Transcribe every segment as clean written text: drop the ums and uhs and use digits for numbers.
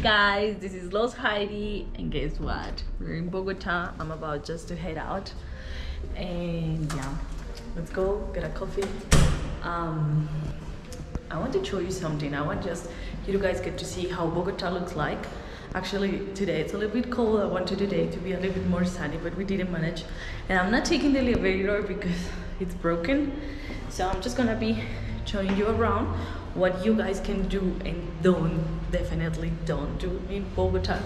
guys, this is Los Heidi, and guess what? We're in Bogota. I'm about just to head out, and yeah, let's go get a coffee. I want to show you something. I want just you guys get to see how Bogota looks like. Actually, today it's a little bit cold. I wanted today to be a little bit more sunny, but we didn't manage. And I'm not taking the elevator because it's broken. So I'm just gonna be showing you around what you guys can do and definitely don't do in Bogota.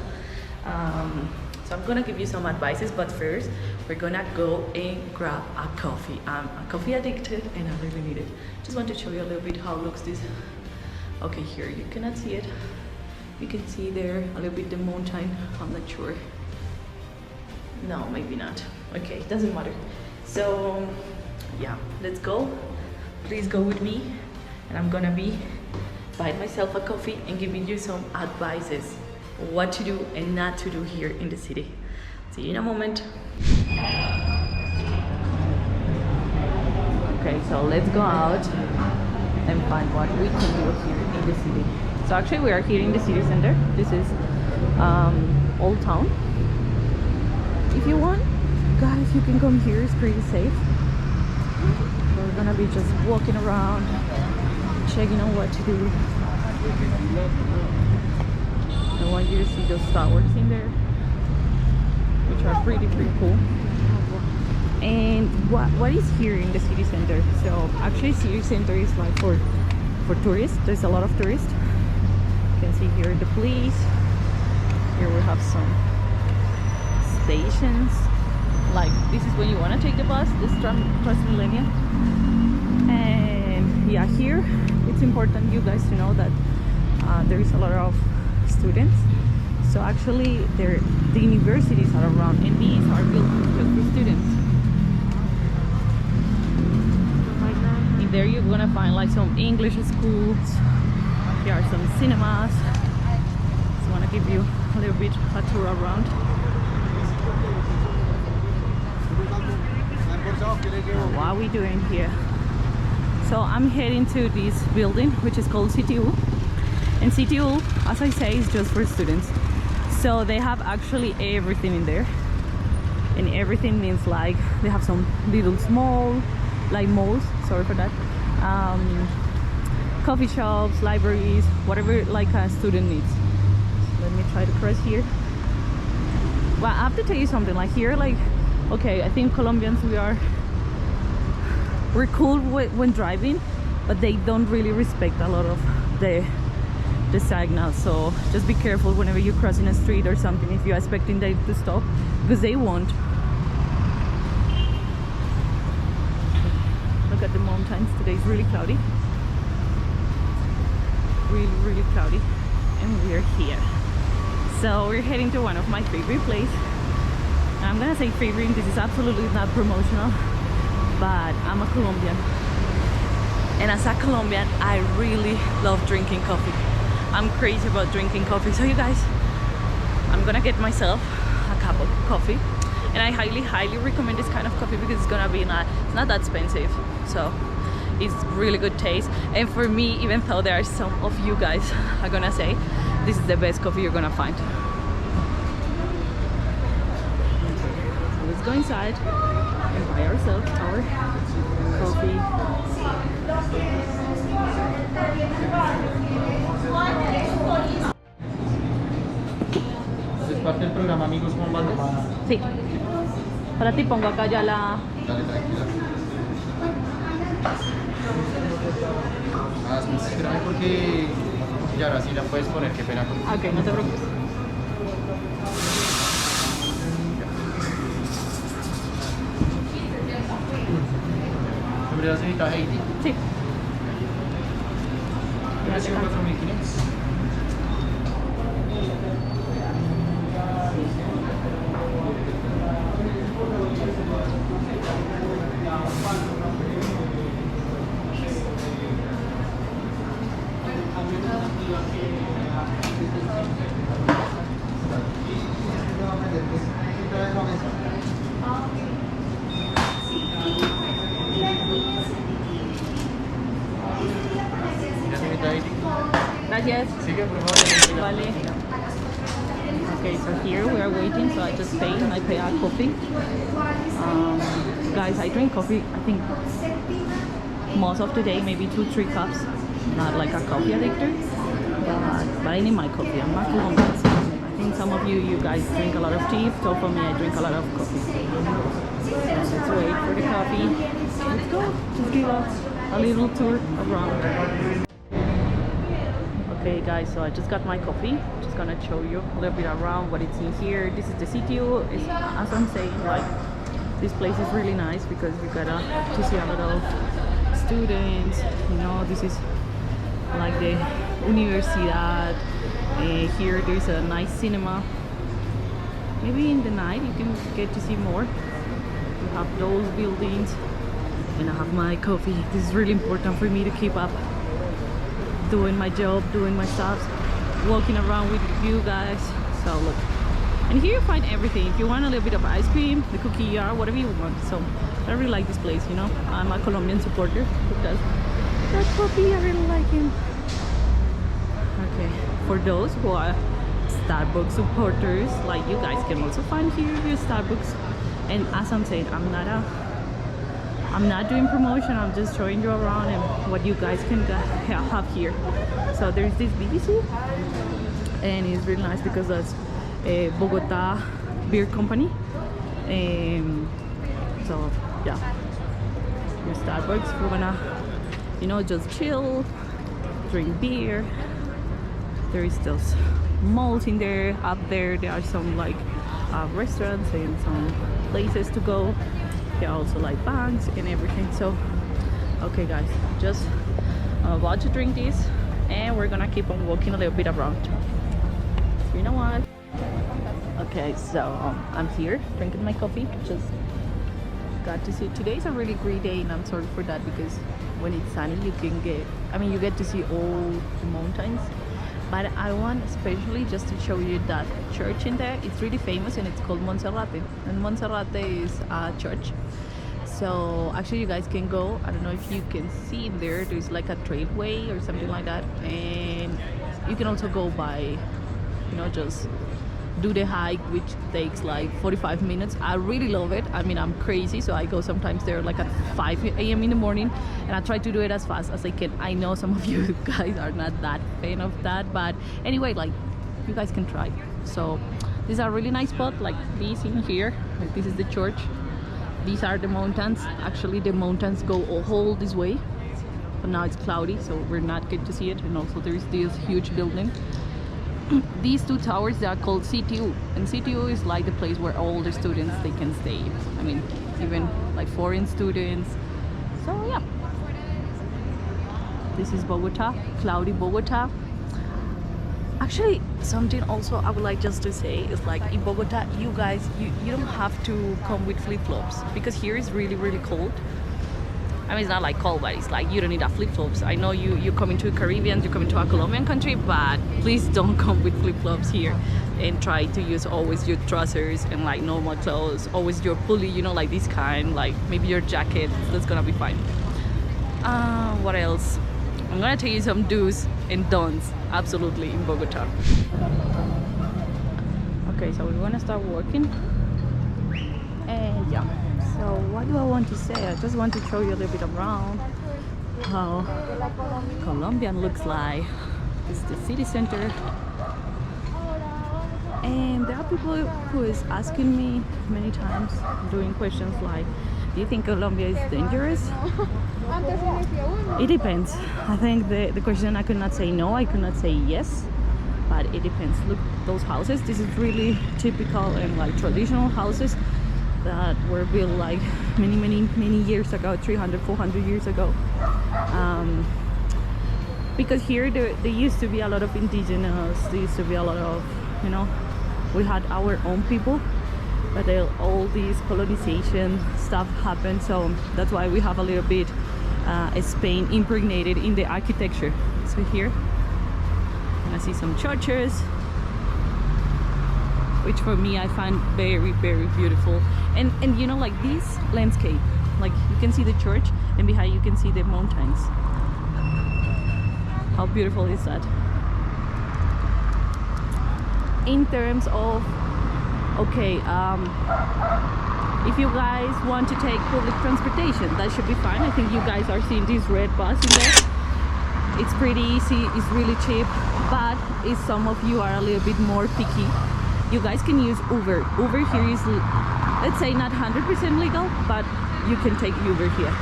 So I'm gonna give you some advices, but first we're gonna go and grab a coffee. I'm a coffee addicted and I really need it. Just want to show you a little bit how looks this. Okay, here you cannot see it. You can see there a little bit the mountain. I'm not sure. No, maybe not. Okay, it doesn't matter. So yeah, let's go. Please go with me, and I'm gonna be buying myself a coffee and giving you some advices what to do and not to do here in the city. See you in a moment. Okay, so let's go out and find what we can do here in the city. So actually we are here in the city center. This is Old Town. If you want, guys, you can come here. It's pretty safe. We're gonna be just walking around, checking on what to do. I want you to see those towers in there, which are pretty cool. And what is here in the city center? So actually city center is like for tourists. There's a lot of tourists. You can see here the police. Here we have some stations. Like this is when you want to take the bus, this Transmilenio. And yeah, here it's important you guys to know that there is a lot of students. So actually the universities are around, and these are built just for students. In there you're gonna find like some English schools. Here are some cinemas. Just want to give you a little bit a tour around. What are we doing here? So I'm heading to this building which is called CTU, and CTU, as I say, is just for students. So they have actually everything in there, and everything means like they have some little small like malls, sorry for that, coffee shops, libraries, whatever like a student needs. So let me try to cross here. Well, I have to tell you something, like here, like, okay, I think Colombians, we're cool when driving, but they don't really respect a lot of the signals. So just be careful whenever you're crossing a street or something, if you're expecting them to stop, because they won't. Look at the mountains. Today is really cloudy. Really cloudy, and we're here. So we're heading to one of my favorite places. I'm gonna say favorite, this is absolutely not promotional, but I'm a Colombian, and as a Colombian I really love drinking coffee. I'm crazy about drinking coffee. So you guys, I'm gonna get myself a cup of coffee, and I highly recommend this kind of coffee because it's gonna be it's not that expensive, so it's really good taste. And for me, even though there are some of you guys are gonna say this is the best coffee you're gonna find. So let's go inside and buy ourselves our coffee. ¿Es parte del programa Amigos con Banda? Sí. Para ti pongo acá ya la... Dale, tranquila. Espérame porque ya ahora sí la puedes poner, qué pena contigo. Ok, no te preocupes. ¿Nombre de la señorita Heidi? Sí. Precio 4.500. Gracias. Sigue, por favor. Vale. Okay, so here we are waiting, so I just pay and I pay our coffee. Guys, I drink coffee, I think most of the day, maybe 2-3 cups. Not like a coffee addictor, but I need my coffee. I'm not Colombian, so I think some of you guys drink a lot of tea, so for me I drink a lot of coffee. So let's wait for the coffee. Let's go, just give us a little tour around. Okay guys, so I just got my coffee. Just gonna show you a little bit around what it's in here. This is the CTU. It's, as I'm saying, like, this place is really nice because you gotta to see a lot of students. You know, this is like the Universidad. Here there's a nice cinema. Maybe in the night you can get to see more. You have those buildings, and I have my coffee. This is really important for me to keep up doing my job, doing my stuff, walking around with you guys. So look, and here you find everything. If you want a little bit of ice cream, the cookie jar, whatever you want. So I really like this place, you know. I'm a Colombian supporter because that coffee, I really like him. Okay, for those who are Starbucks supporters, like you guys can also find here your Starbucks. And as I'm saying, I'm not doing promotion, I'm just showing you around and what you guys can have here. So there's this BBC, and it's really nice because that's a Bogota beer company. So yeah, your Starbucks, we're gonna, you know, just chill, drink beer. There is those malls in there. Up there are some like restaurants and some places to go. There are also like banks and everything. So okay guys, just about to drink this, and we're gonna keep on walking a little bit around. So you know what? Okay, so I'm here drinking my coffee. Just got to see, today's a really great day, and I'm sorry for that because when it's sunny you get to see all the mountains. But I want especially just to show you that church in there. It's really famous and it's called Monserrate. And Monserrate is a church. So actually you guys can go. I don't know if you can see in there. There's like a trailway or something like that. And you can also go by, you know, just do the hike, which takes like 45 minutes. I really love it. I mean, I'm crazy, so I go sometimes there like at 5 a.m. in the morning, and I try to do it as fast as I can. I know some of you guys are not that fan of that, but anyway, like, you guys can try. So these are really nice spot, like this in here. Like, this is the church. These are the mountains. Actually, the mountains go all this way, but now it's cloudy, so we're not good to see it. And also there's this huge building. These two towers, they are called CTU, and CTU is like the place where all the students, they can stay. I mean, even like foreign students. So yeah, this is Bogota, cloudy Bogota. Actually, something also I would like just to say is, like, in Bogota, you guys, you don't have to come with flip-flops because here is really cold. I mean, it's not like cold, but it's like you don't need a flip-flops. I know you're coming to the Caribbean, you're coming to a Colombian country, but please don't come with flip-flops here, and try to use always your trousers and like normal clothes, always your pulley, you know, like this kind, like maybe your jacket. That's gonna be fine. What else? I'm gonna tell you some do's and don'ts absolutely in Bogota. Okay, so we're gonna start walking, and yeah. So what do I want to say? I just want to show you a little bit around how Colombian looks like. This is the city center, and there are people who is asking me many times, doing questions like, do you think Colombia is dangerous? It depends. I think the question, I could not say no, I could not say yes, but it depends. Look, those houses, this is really typical and like traditional houses that were built like many years ago, 300-400 years ago, because here there used to be a lot of indigenous, there used to be a lot of, you know, we had our own people, but all these colonization stuff happened, so that's why we have a little bit Spain impregnated in the architecture. So here I see some churches, which for me I find very beautiful, and you know, like this landscape, like you can see the church and behind you can see the mountains. How beautiful is that? in terms of, okay, if you guys want to take public transportation, that should be fine. I think you guys are seeing this red bus in there. It's pretty easy, it's really cheap, but if some of you are a little bit more picky, you guys can use Uber. Uber here is, let's say, not 100% legal, but you can take Uber here,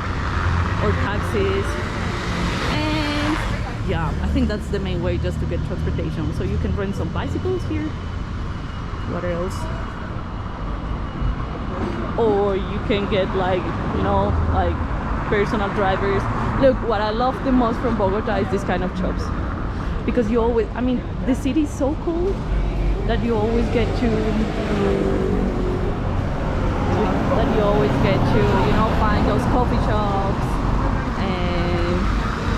or taxis. And yeah, I think that's the main way just to get transportation. So you can rent some bicycles here. What else? Or you can get, like, you know, like personal drivers. Look, what I love the most from Bogota is this kind of shops, because you always, I mean, the city is so cool that you always get to, you know, find those coffee shops. And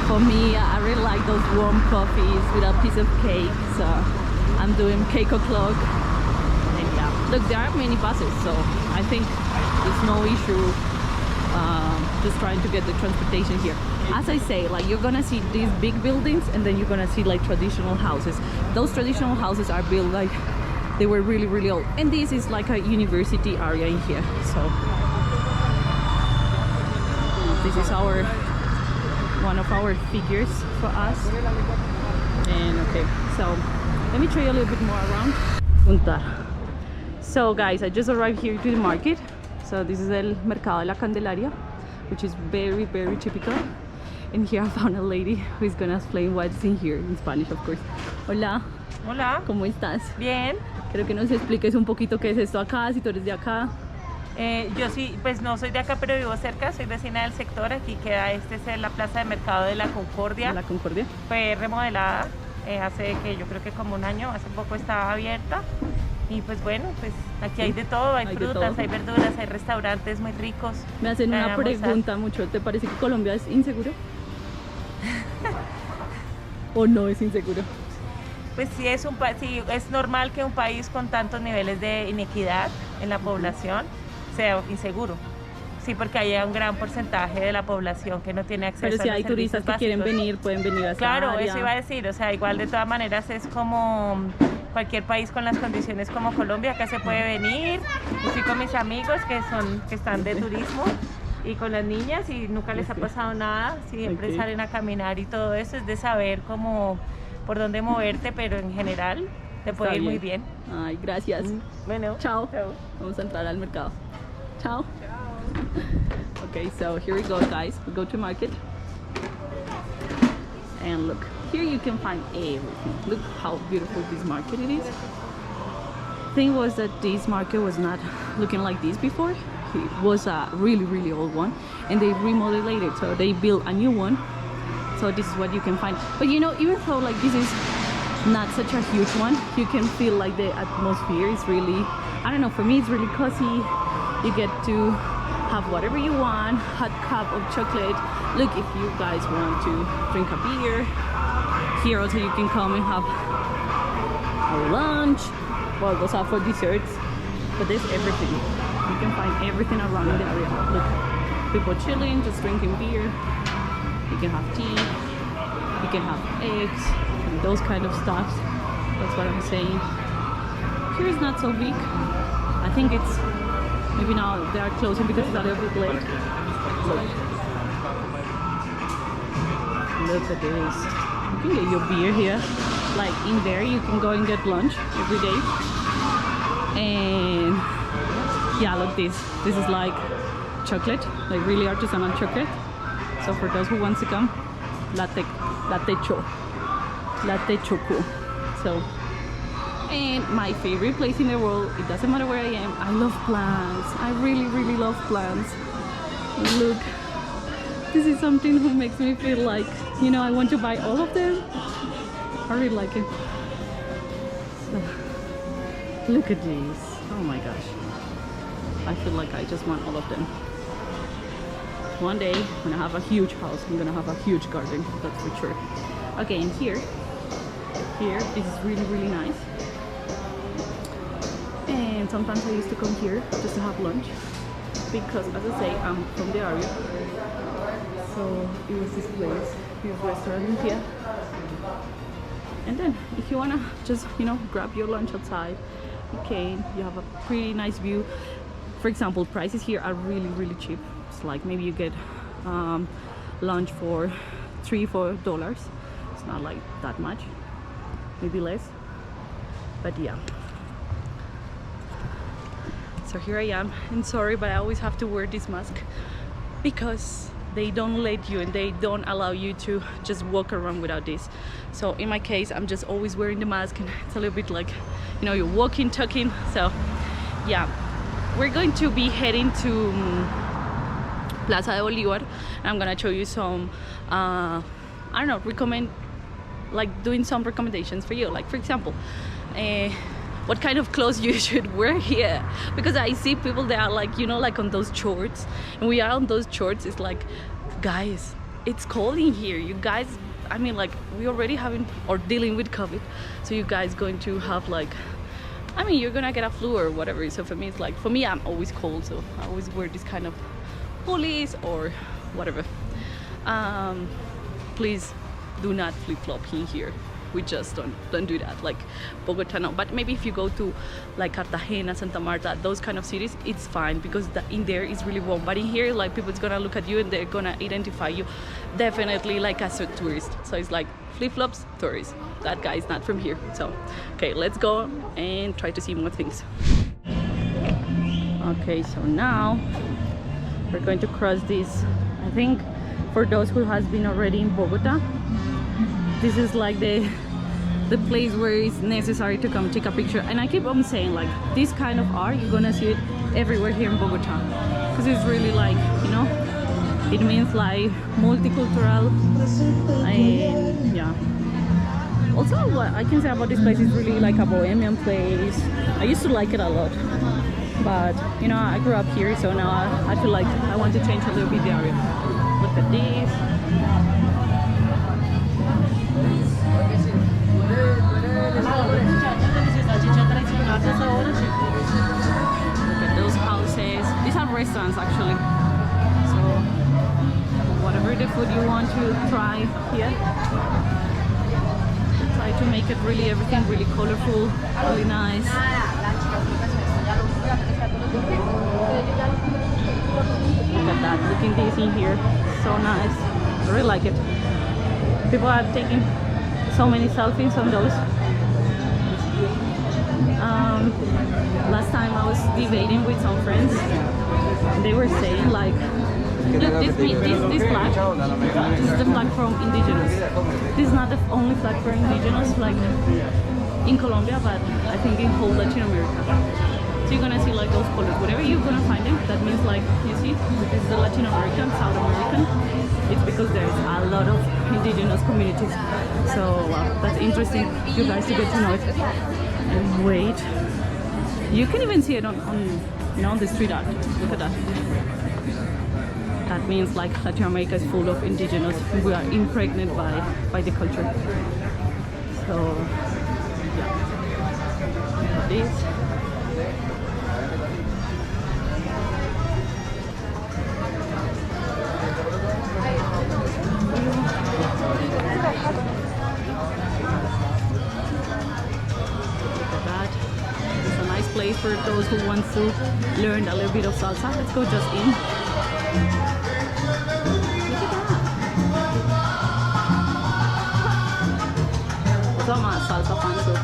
for me, I really like those warm coffees with a piece of cake. So I'm doing cake o'clock. And yeah, look, there are many buses, so I think it's no issue just trying to get the transportation here. As I say, like, you're gonna see these big buildings, and then you're gonna see like traditional houses. Those traditional houses are built like they were really, really old, and this is like a university area in here. So this is one of our figures for us. And okay, so let me show you a little bit more around. So guys, I just arrived here to the market. So this is el Mercado de la Candelaria, which is very, very typical. And here I found a lady who is gonna explain what's in here in Spanish, of course. Hola. Hola. ¿Cómo estás? Bien. Creo que nos expliques un poquito qué es esto acá, si tú eres de acá. Yo sí, pues no soy de acá, pero vivo cerca, soy vecina del sector. Aquí queda, es la plaza de mercado de la Concordia. La Concordia. Fue remodelada hace, que yo creo que como un año, hace poco estaba abierta. Y pues bueno, pues aquí hay de todo, hay frutas, hay verduras, hay restaurantes muy ricos. Me hacen una pregunta mucho, ¿te parece que Colombia es inseguro? ¿O no es inseguro? Pues sí, sí, es normal que un país con tantos niveles de inequidad en la población sea inseguro. Sí, porque hay un gran porcentaje de la población que no tiene acceso a los servicios básicos. Pero si hay turistas que quieren venir, pueden venir a esta Claro, área. eso iba a decir, o sea, igual de todas maneras es como cualquier país con las condiciones como Colombia, acá se puede venir. Yo estoy con mis amigos que están de turismo y con las niñas y nunca les ha pasado nada, siempre salen a caminar y todo eso, es de saber cómo, por dónde moverte, pero en general te puede ir muy bien. Ay, gracias. Bueno, chao. Chao. Vamos a entrar al mercado. Chao. Okay, so here we go, guys. We go to market. And look, here you can find everything. Look how beautiful this market it is. Thing was that this market was not looking like this before. It was a really, really old one, and they remodeled it, so they built a new one. So this is what you can find. But you know, even though like this is not such a huge one, you can feel like the atmosphere is really, I don't know, for me it's really cozy. You get to have whatever you want, hot cup of chocolate. Look, if you guys want to drink a beer, here also you can come and have a lunch. Well, those are for desserts, but there's everything. You can find everything around the area. Look, people chilling, just drinking beer. You can have tea, you can have eggs, and those kind of stuff. That's what I'm saying. Here is not so big. I think it's, maybe now they are closing because it's a little bit late. Look at this. You can get your beer here. Like in there, you can go and get lunch every day. And yeah, look this. This is like chocolate, like really artisanal chocolate. So for those who want to come, latte choco. So, and my favorite place in the world, it doesn't matter where I am, I love plants. I really, really love plants. Look, this is something that makes me feel like, you know, I want to buy all of them. I really like it. So, look at these. Oh my gosh. I feel like I just want all of them. One day, when I have a huge house, I'm gonna have a huge garden, that's for sure. Okay, and here, this is really, really nice. And sometimes I used to come here just to have lunch, because as I say, I'm from the area. So it was this place, this restaurant in here. And then if you wanna just, you know, grab your lunch outside, you can. You have a pretty nice view. For example, prices here are really cheap. It's like maybe you get lunch for $3-4. It's not like that much, maybe less, but yeah. So here I am, and sorry, but I always have to wear this mask because they don't let you and they don't allow you to just walk around without this. So in my case, I'm just always wearing the mask, and it's a little bit like, you know, you're walking, talking. So yeah, we're going to be heading to Plaza de Bolívar, and I'm gonna show you some I don't know, doing some recommendations for you, like for example what kind of clothes you should wear here, because I see people that are like, you know, like on those shorts, and we are on those shorts. It's like, guys, it's cold in here, you guys. I mean, like, we already having or dealing with COVID, so you guys going to have like, I mean, you're gonna get a flu or whatever. So for me, it's like, for me, I'm always cold, so I always wear this kind of pulleys or whatever. Please do not flip-flop in here. We just don't do that, like Bogota, no. But maybe if you go to like Cartagena, Santa Marta, those kind of cities, it's fine, because in there is really warm. But in here, like, people's gonna look at you and they're gonna identify you definitely like as a tourist. So it's like flip-flops, tourist. That guy is not from here. So okay, let's go and try to see more things. Okay, so now we're going to cross this. I think for those who has been already in Bogota, this is like the place where it's necessary to come take a picture. And I keep on saying, like, this kind of art, you're gonna see it everywhere here in Bogota, because it's really like, you know, it means like multicultural. And yeah, also what I can say about this place is really like a bohemian place. I used to like it a lot, but you know, I grew up here, so now I feel like I want to change a little bit the area. Look at this. Look at those houses. These are restaurants actually. So whatever the food you want to try here, try to make it really, everything really colorful, really nice. Look at that, looking this in here, so nice. I really like it. People are taking so many selfies on those. Last time I was debating with some friends, and they were saying like, look, this flag, this is the flag from indigenous. This is not the only flag for indigenous, like in Colombia, but I think in whole Latin America. So you're gonna see like those colors, whatever you're gonna find them, that means like, you see, this is the Latin American, South American. It's because there's a lot of indigenous communities. So that's interesting, you guys to get to know it. And wait, you can even see it on you know, on the street art. Look at that. That means like Latin America is full of indigenous. We are impregnated by the culture. So yeah, this. Place for those who want to learn a little bit of salsa. Let's go just in. Look at that. Some salsa fancy.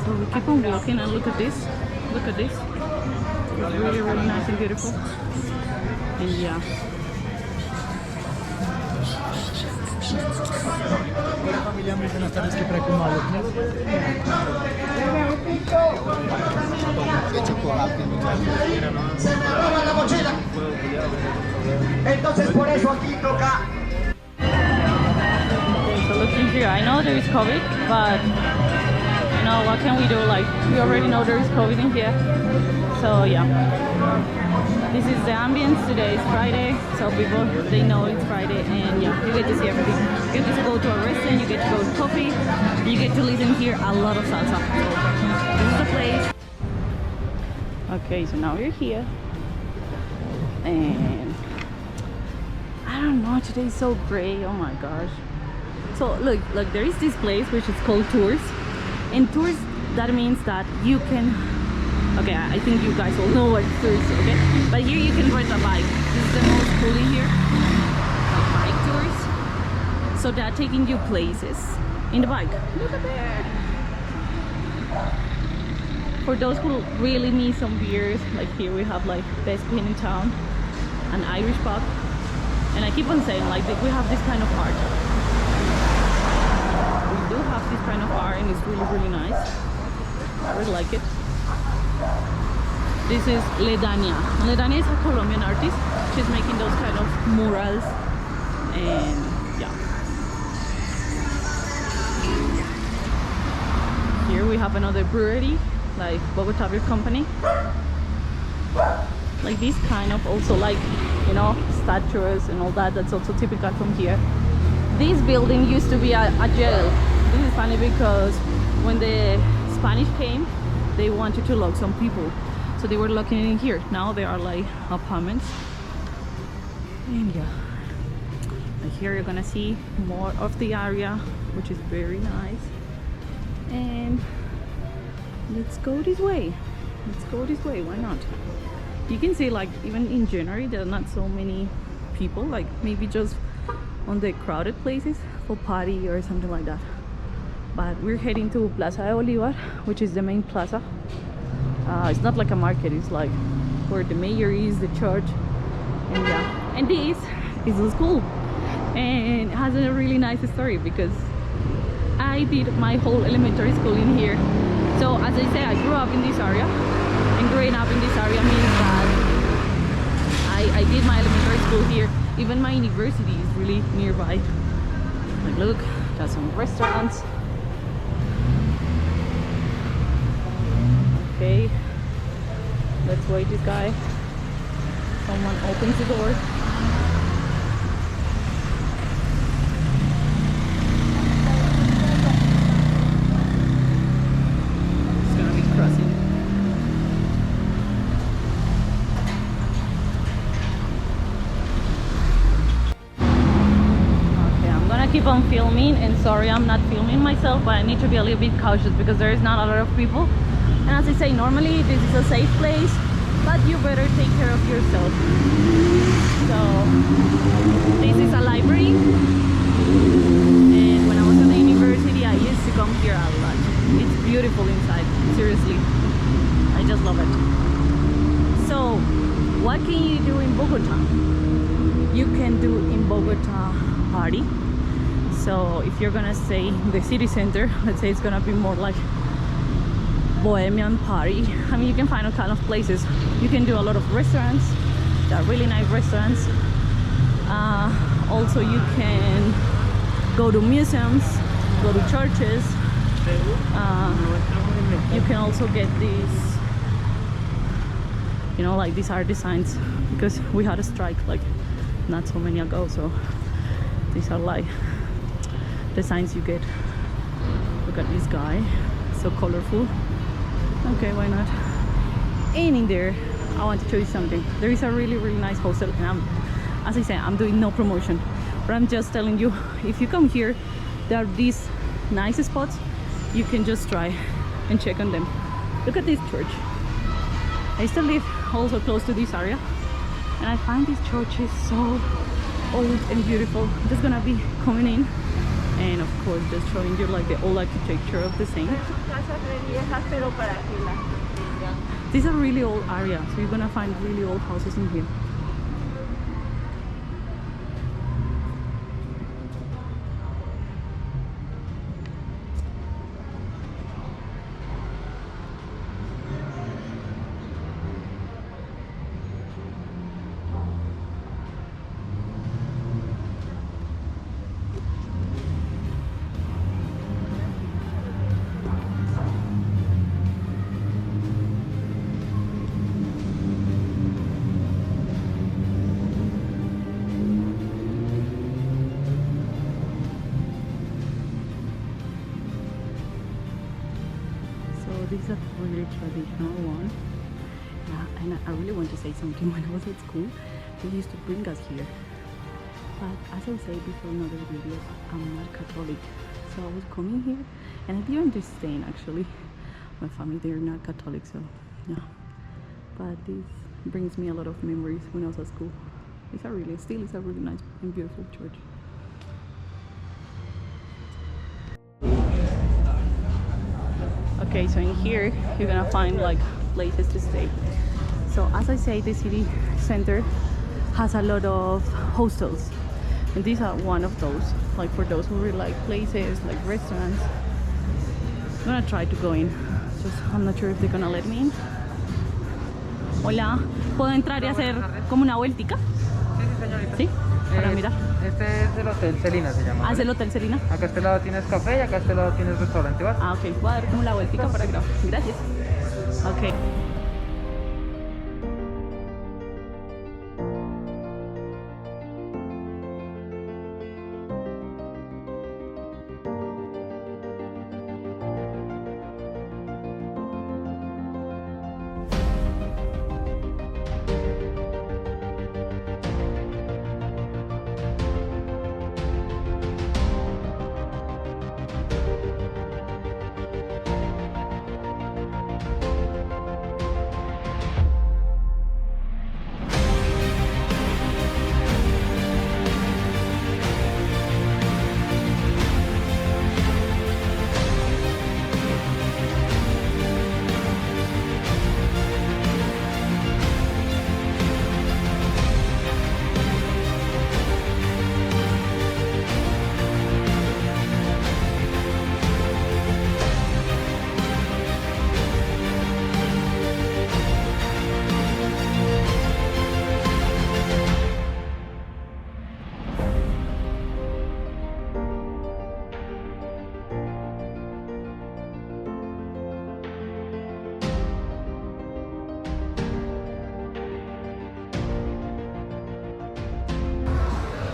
So we keep on walking, and look at this. Look at this. It's really, really nice and beautiful. And yeah. Entonces por eso aquí toca. Okay, so looking here, I know there is COVID, but you know, what can we do? Like, we already know there is COVID in here. So yeah. This is the ambience. Today is Friday, so people, they know it's Friday, and yeah, you get to see everything. You get to go to a restaurant, you get to go to coffee, you get to listen here a lot of salsa. So this is the place. Okay, so now we're here, and I don't know, today's so gray. Oh my gosh. So look, there is this place which is called tours, and tours, that means that you can, okay, I think you guys all know what tours, okay, but here you can rent a bike. This is the most cool in here, like bike tours. So they're taking you places in the bike. Look at there. For those who really need some beers, like here we have like Best Pin in Town, an Irish pub, and I keep on saying like we have this kind of art. We do have this kind of art, and it's really nice. I really like it. This is Ledania. Ledania is a Colombian artist. She's making those kind of murals, and yeah. Here we have another brewery, like Bogotá Beer Company. Like this kind of also, like, you know, statues and all that. That's also typical from here. This building used to be a jail. This is funny because when the Spanish came, they wanted to lock some people, so they were locking it in here. Now there are like apartments, and yeah, like here you're gonna see more of the area, which is very nice. And let's go this way. Let's go this way. Why not? You can see like even in January there are not so many people, like maybe just on the crowded places for party or something like that. But we're heading to Plaza de Bolívar, which is the main plaza. It's not like a market, it's like where the mayor is, the church, and yeah. And this is a school, and it has a really nice story because I did my whole elementary school in here. So as I say, I grew up in this area, and growing up in this area means that I did my elementary school here. Even my university is really nearby. Like look, there's some restaurants. Okay, let's wait this guy. Someone opens the door. It's gonna be crossing. Okay, I'm gonna keep on filming, and sorry I'm not filming myself, but I need to be a little bit cautious because there is not a lot of people. And as I say, normally this is a safe place, but you better take care of yourself. So this is a library, and when I was at the university I used to come here a lot. It's beautiful inside, seriously. I just love it. So what can you do in Bogota? You can do in Bogota party. So if you're gonna stay in the city center, let's say it's gonna be more like bohemian party. I mean, you can find all kind of places. You can do a lot of restaurants. There are really nice restaurants. Also, you can go to museums, go to churches. You can also get these, you know, like these art designs, because we had a strike like not so many ago. So these are like designs you get. Look at this guy, so colorful. Okay, why not? And in there, I want to show you something. There is a really nice hostel, and as I say, I'm doing no promotion, but I'm just telling you, if you come here, there are these nice spots. You can just try and check on them. Look at this church. I used to live also close to this area, and I find this church is so old and beautiful. I'm just gonna be coming in, and of course just showing you like the old architecture of the same. This is a really old area, so you're gonna find really old houses in here. This is a really traditional one. And I really want to say something. When I was at school, they used to bring us here. But as I said before in other videos, I'm not Catholic. So I was coming here and I didn't understand actually. My family, they're not Catholic, so yeah. But this brings me a lot of memories when I was at school. It's a really nice and beautiful church. Okay, so in here you're gonna find like places to stay. So as I say, the city center has a lot of hostels, and these are one of those, like for those who really like places like restaurants. I'm gonna try to go in, just I'm not sure if they're gonna let me in. Hola, ¿puedo entrar y hacer como una vueltica? Sí, sí, señorita. Sí, para mirar. Este es el Hotel Celina, se llama. Ah, es el Hotel Celina. Acá a este lado tienes café y acá a este lado tienes restaurante bar. Ah, ok, voy a dar como la vueltica para grabar. Gracias. Ok.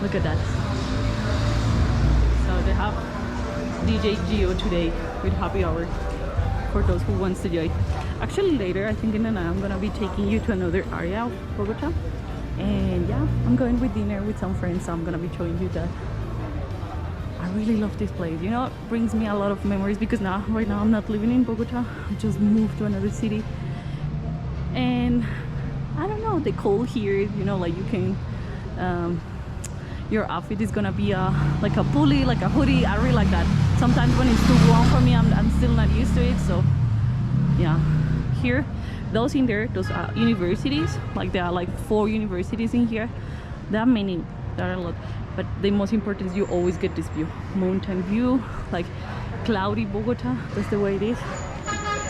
Look at that. So they have DJ Gio today with happy hour for those who wants to join. Actually later, I think in the night, I'm gonna be taking you to another area of Bogota. And yeah, I'm going with dinner with some friends, so I'm gonna be showing you that. I really love this place. You know, it brings me a lot of memories because right now I'm not living in Bogota. I just moved to another city. And I don't know, the cold here, you know, like you can your outfit is gonna be like a pulli, like a hoodie. I really like that. Sometimes when it's too warm for me, I'm still not used to it. So yeah, here, those in there, those are universities. Like there are like 4 universities in here. There are many, there are a lot. But the most important is you always get this view, mountain view, like cloudy Bogota. That's the way it is.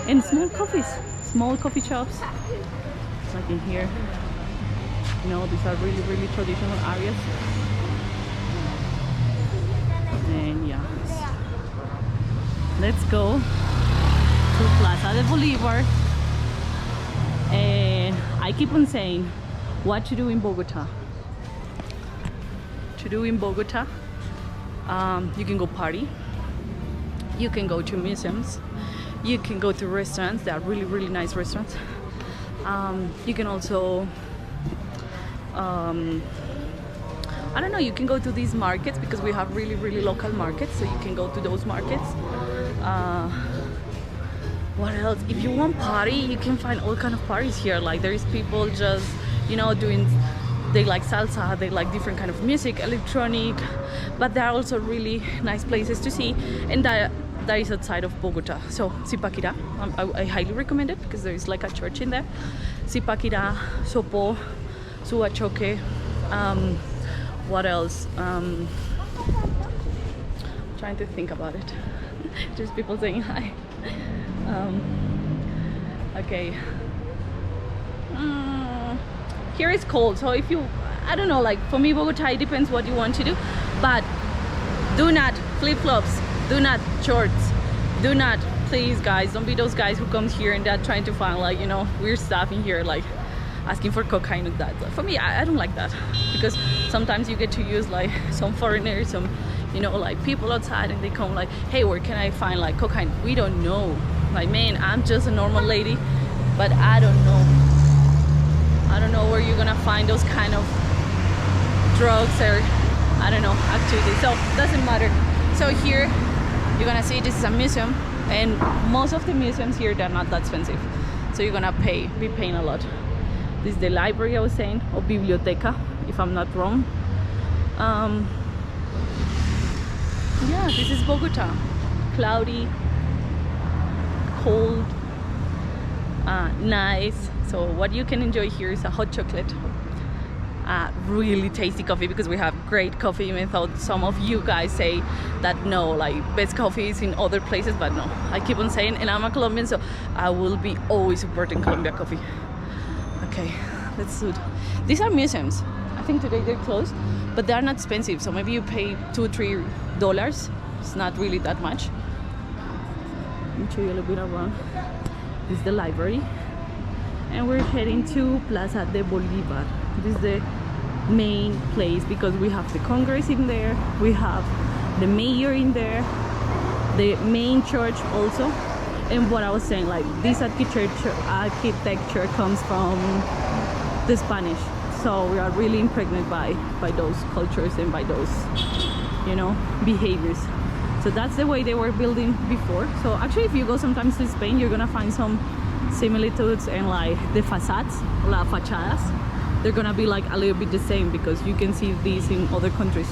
And small coffee shops, like in here. You know, these are really traditional areas. And yeah, let's go to Plaza de Bolivar. And I keep on saying what to do in Bogota. You can go party, you can go to museums, you can go to restaurants. They are really nice restaurants. You can also I don't know, you can go to these markets because we have really local markets, so you can go to those markets. What else? If you want party, you can find all kind of parties here. Like there is people just, you know, they like salsa, they like different kind of music, electronic, but there are also really nice places to see, and that is outside of Bogota. So Zipaquirá, I highly recommend it because there is like a church in there. Zipaquirá, Sopó, Suachoque. What else? Trying to think about it. Just people saying hi. Okay. Here is cold, so if you, I don't know, like for me Bogota, it depends what you want to do, but do not flip-flops, do not shorts, do not, please guys, don't be those guys who come here and they're trying to find like, you know, weird stuff in here, like asking for cocaine and that. For me, I don't like that, because sometimes you get to use like some foreigners, some, you know, like people outside, and they come like, hey, where can I find like cocaine? We don't know. Like, man, I'm just a normal lady, but I don't know. find those kind of drugs or I don't know, activities. So doesn't matter. So here you're gonna see this is a museum, and most of the museums here, they're not that expensive. So you're gonna be paying a lot. This is the library I was saying, or biblioteca, if I'm not wrong. Yeah, this is Bogota. Cloudy, cold, nice. So what you can enjoy here is a hot chocolate, really tasty coffee, because we have great coffee, even though some of you guys say that no, like best coffee is in other places, but no, I keep on saying, and I'm a Colombian, so I will be always supporting Colombia coffee. Okay, let's do it. These are museums. I think today they're closed, but they're not expensive, so maybe you pay $2-3. It's not really that much. Let me show you a little bit around. This is the library, and we're heading to Plaza de Bolivar. This is the main place because we have the Congress in there, we have the mayor in there, the main church also. And what I was saying, like this architecture comes from the Spanish, so we are really impregnated by those cultures and by those, you know, behaviors. So that's the way they were building before. So actually, if you go sometimes to Spain, you're gonna find some similitudes, and like the facades, la fachadas, they're gonna be like a little bit the same, because you can see these in other countries.